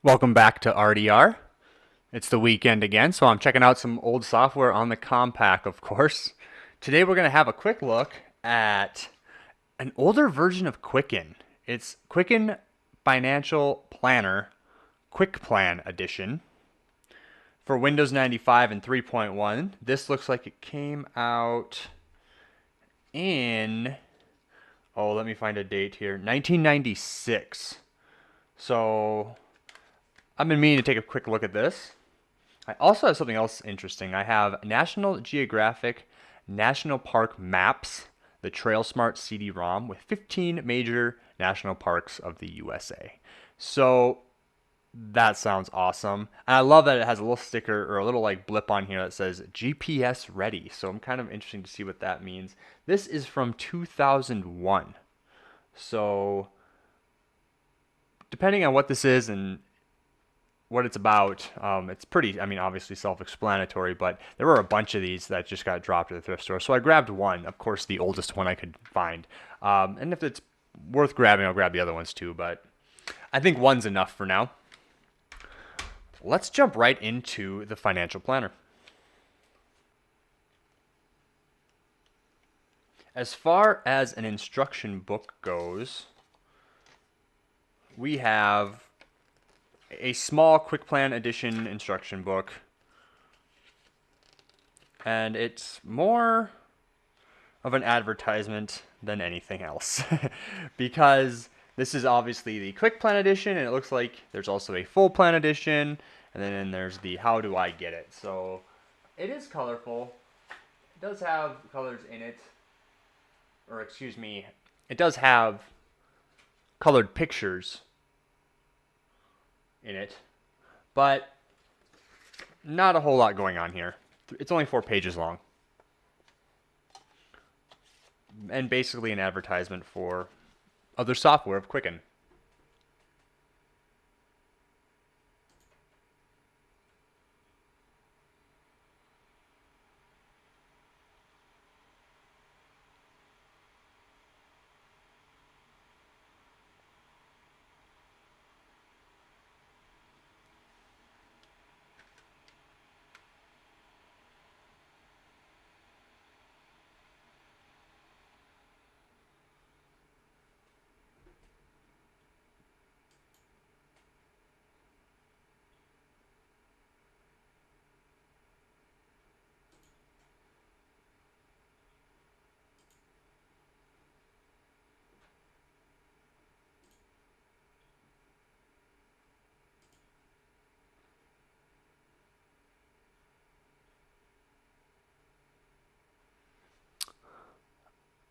Welcome back to RDR. It's the weekend again, so I'm checking out some old software on the Compact, of course. Today we're going to have a quick look at an older version of Quicken. It's Quicken Financial Planner Quick Plan Edition for Windows 95 and 3.1. This looks like it came out in, let me find a date here, 1996. So I've been meaning to take a quick look at this. I also have something else interesting. I have National Geographic National Park Maps, the TrailSmart CD-ROM with 15 major national parks of the USA. So that sounds awesome. And I love that it has a little sticker or a little like blip on here that says GPS ready. So I'm kind of interested to see what that means. This is from 2001. So depending on what this is and what it's about, it's pretty, obviously self-explanatory, but there were a bunch of these that just got dropped at the thrift store. So I grabbed one, of course, the oldest one I could find. And if it's worth grabbing, I'll grab the other ones too, but I think one's enough for now. Let's jump right into the financial planner. As far as an instruction book goes, we have a small quick plan edition instruction book, and it's more of an advertisement than anything else because this is obviously the quick plan edition, and it looks like there's also a full plan edition, and then there's the how do I get it. So it is colorful. It does have colors in it, or excuse me, it does have colored pictures in it, but not a whole lot going on here. It's only 4 pages long, and basically an advertisement for other software of Quicken.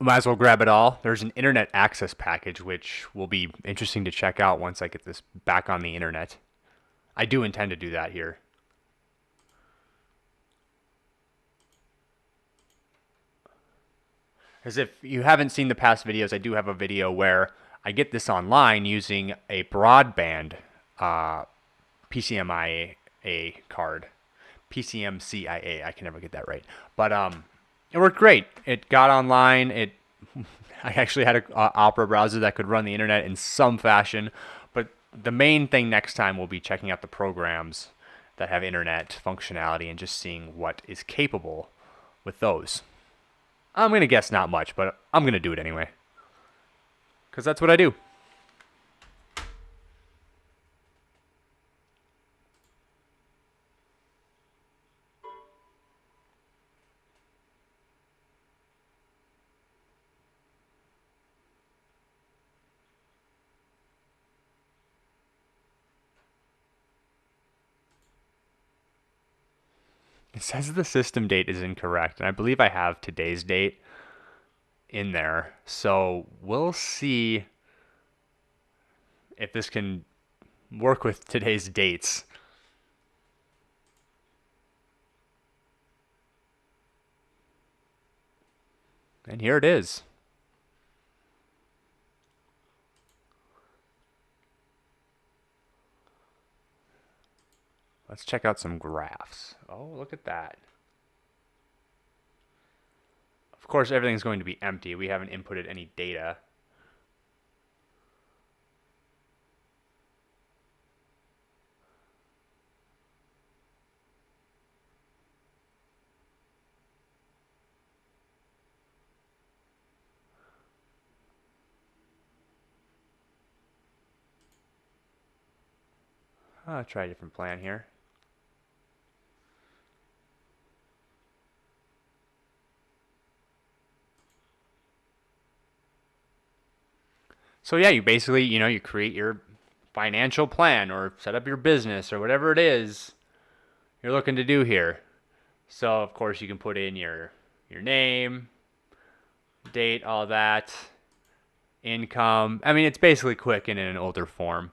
Might as well grab it all. There's an internet access package, which will be interesting to check out once I get this back on the internet. I do intend to do that here. As if you haven't seen the past videos, I do have a video where I get this online using a broadband PCMIA card. PCMCIA. I can never get that right. But it worked great. It got online. I actually had an Opera browser that could run the internet in some fashion. But the main thing next time will be checking out the programs that have internet functionality and just seeing what is capable with those. I'm going to guess not much, but I'm going to do it anyway. Because that's what I do. It says the system date is incorrect, and I believe I have today's date in there. So we'll see if this can work with today's dates. And here it is. Let's check out some graphs. Oh, look at that. Of course, everything's going to be empty. We haven't inputted any data. I'll try a different plan here. So yeah, you basically, you create your financial plan or set up your business or whatever it is you're looking to do here. So of course you can put in your name, date, all that, income. I mean, it's basically Quicken in an older form.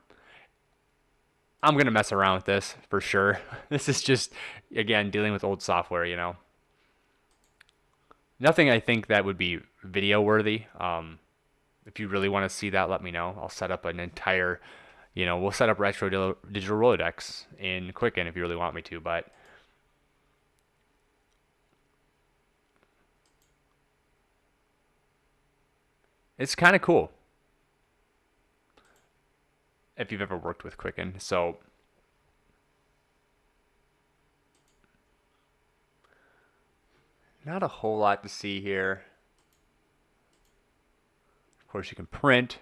I'm gonna mess around with this for sure. This is just, again, dealing with old software. Nothing I think that would be video worthy. If you really want to see that, let me know. I'll set up an entire, we'll set up retro digital Rolodex in Quicken if you really want me to. But it's kind of cool if you've ever worked with Quicken. So not a whole lot to see here. Of course, you can print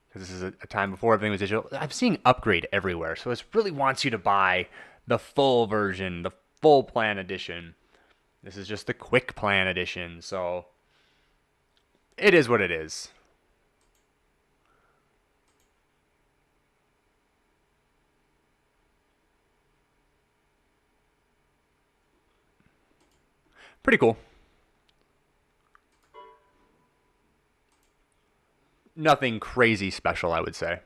because this is a time before everything was digital. I'm seeing upgrade everywhere. So this really wants you to buy the full version, the full plan edition. This is just the quick plan edition. So it is what it is. Pretty cool. Nothing crazy special, I would say.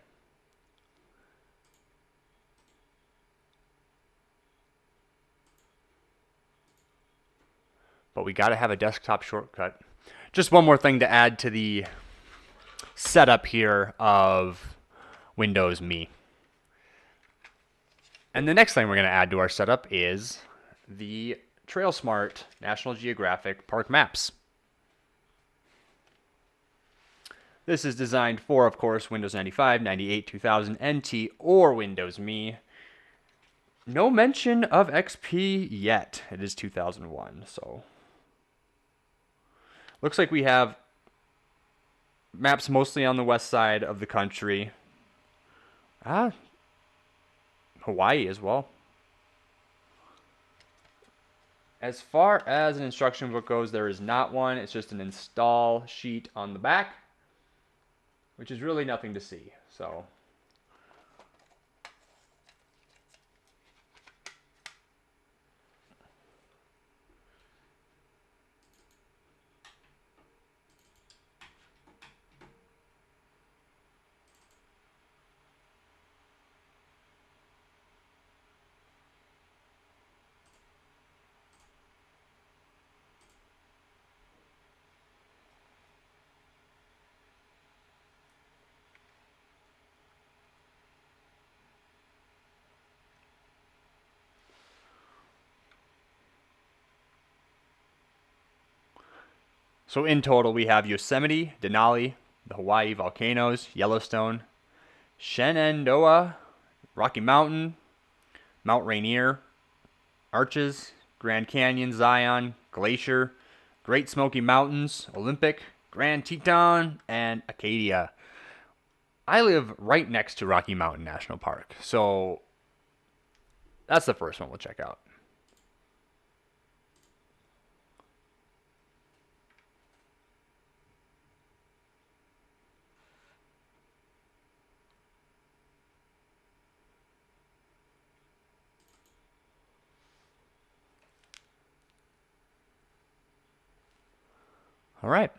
But we got to have a desktop shortcut. Just one more thing to add to the setup here of Windows Me. And the next thing we're going to add to our setup is the TrailSmart National Geographic Park Maps. This is designed for, of course, Windows 95, 98, 2000, NT, or Windows Me. No mention of XP yet. It is 2001, so looks like we have maps mostly on the west side of the country. Hawaii as well. As far as an instruction book goes, there is not one. It's just an install sheet on the back, which is really nothing to see. So So in total, we have Yosemite, Denali, the Hawaii volcanoes, Yellowstone, Shenandoah, Rocky Mountain, Mount Rainier, Arches, Grand Canyon, Zion, Glacier, Great Smoky Mountains, Olympic, Grand Teton, and Acadia. I live right next to Rocky Mountain National Park, so that's the first one we'll check out. All right.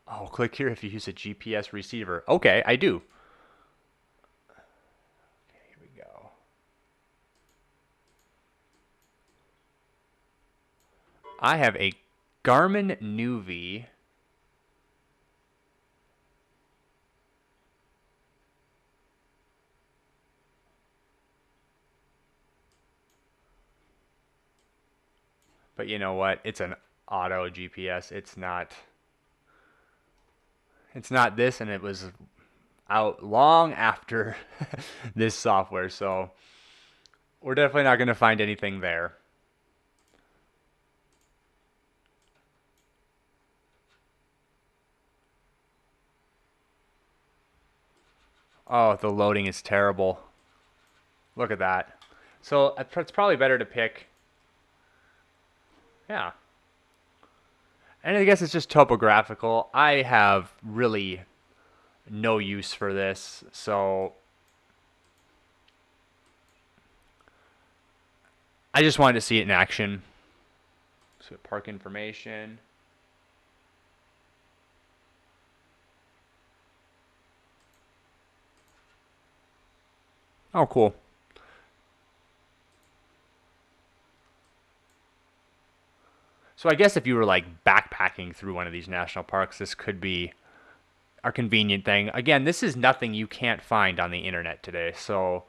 Oh, click here if you use a GPS receiver. Okay, I do. Okay, here we go. I have a Garmin Nuvi. But you know what? It's an auto GPS. It's not this, and it was out long after this software, so we're definitely not going to find anything there. Oh, the loading is terrible. Look at that. So it's probably better to pick. Yeah. And I guess it's just topographical. I have really no use for this, so I just wanted to see it in action. So park information. Oh, cool. So I guess if you were like backpacking through one of these national parks, this could be a convenient thing. Again, this is nothing you can't find on the internet today. So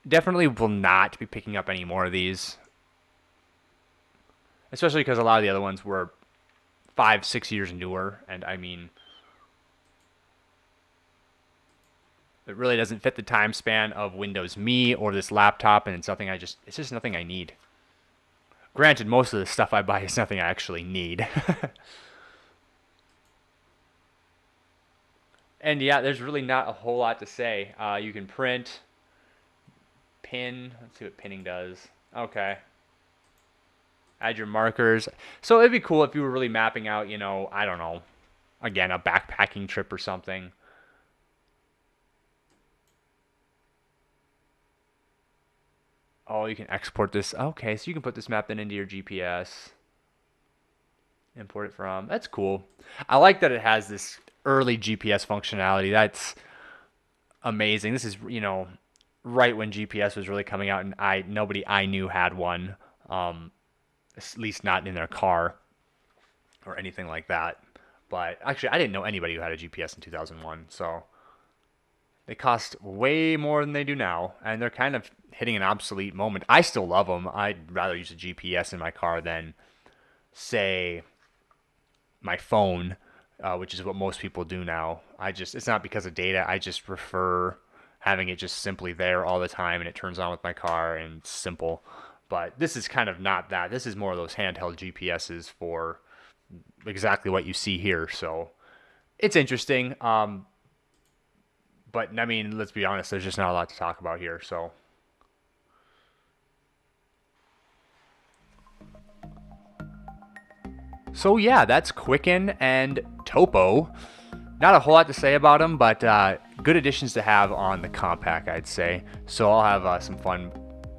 definitely will not be picking up any more of these. Especially because a lot of the other ones were 5, 6 years newer. And I mean, it really doesn't fit the time span of Windows Me or this laptop. And it's just nothing I need. Granted, most of the stuff I buy is nothing I actually need. And yeah, there's really not a whole lot to say. You can print, pin. Let's see what pinning does. Okay. Add your markers. So it'd be cool if you were really mapping out, I don't know, again, a backpacking trip or something. Oh, you can export this. Okay, so you can put this map then into your GPS. Import it from. That's cool. I like that it has this early GPS functionality. That's amazing. This is, right when GPS was really coming out, and nobody I knew had one. At least not in their car or anything like that. But actually, I didn't know anybody who had a GPS in 2001. So they cost way more than they do now, and they're kind of hitting an obsolete moment. I still love them. I'd rather use a GPS in my car than, say, my phone, which is what most people do now. It's not because of data. I just prefer having it just simply there all the time, and it turns on with my car, and it's simple. But this is kind of not that. This is more of those handheld GPSs for exactly what you see here. So it's interesting. But I mean, let's be honest, there's just not a lot to talk about here. So yeah, that's Quicken and Topo. Not a whole lot to say about them, but good additions to have on the compact, I'd say. So I'll have some fun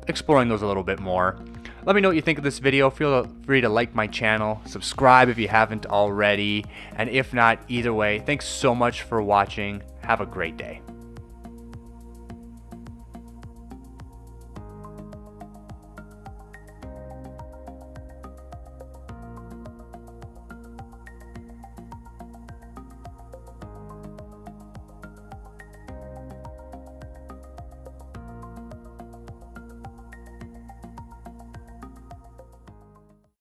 exploring those a little bit more. Let me know what you think of this video. Feel free to like my channel, subscribe if you haven't already, and if not, either way, thanks so much for watching. Have a great day.